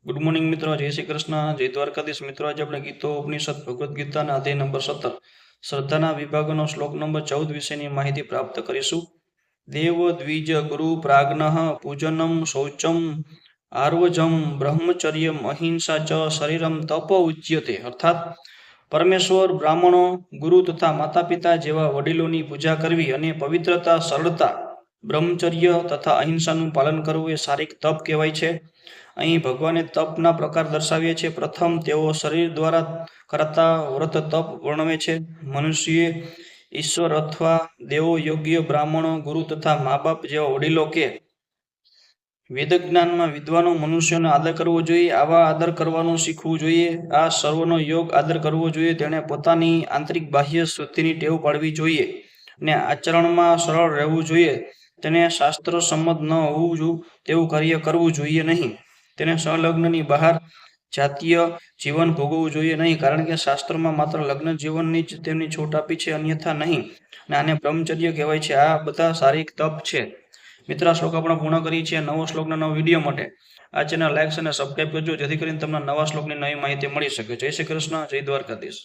Good morning मित्रों, जय श्री कृष्ण, जय द्वारकाधीश। मित्रों, आज अपने गीतो उपनिषद भगवद गीता अध्याय नंबर 17 श्रद्धा विभाग श्लोक नंबर 14 विषय माहिती प्राप्त करीशु। देव द्विज गुरु प्राज्ञ पूजनम शौचम आर्वजम ब्रह्मचर्य अहिंसा च शरीरम तप उच्यते। अर्थात परमेश्वर, ब्राह्मणों, गुरु तथा माता पिता जेवा वडीलोनी पूजा करवी अने पवित्रता, सरलता, ब्रह्मचर्य तथा अहिंसाનું પાલન કરવું એ શારીરિક તપ કહેવાય છે। અહીં ભગવાને તપના પ્રકાર દર્શાવ્યા છે। પ્રથમ તેઓ શરીર દ્વારા કરતા વ્રત તપ વર્ણવે છે। મનુષ્યએ ઈશ્વર અથવા દેવો, યોગ્ય, બ્રાહ્મણો, ગુરુ તથા મા બાપ જેવા વડીલો કે વેદ જ્ઞાનમાં વિદ્વાનો મનુષ્યનો આદર કરવો જોઈએ। આવા આદર કરવાનું શીખવું જોઈએ। આ સર્વનો યોગ આદર કરવો જોઈએ। તેણે પોતાની આંતરિક બાહ્ય શુદ્ધિની ટેવ પાડવી જોઈએ અને આચરણમાં સરળ રહેવું જોઈએ। તેને શાસ્ત્ર સંમત ન હોવું તેવું કાર્ય કરવું જોઈએ નહીં। તેને સંલગ્નની બહાર જાતીય જીવન ભોગવવું જોઈએ નહીં, કારણ કે શાસ્ત્રોમાં માત્ર લગ્ન જીવનની જ તેમની છૂટ આપી છે, અન્યથા નહીં। અને આને બ્રહ્મચર્ય કહેવાય છે। આ બધા શારીરિક તપ છે। મિત્ર, આ શ્લોક આપણે પૂર્ણ કરીએ છીએ। નવો શ્લોકના નવા વિડીયો માટે આ ચેનલ લાઈક અને સબસ્ક્રાઈબ કરજો, જેથી કરીને તમને નવા શ્લોકની નવી માહિતી મળી શકે। જય શ્રી કૃષ્ણ, જય દ્વારકાધીશ।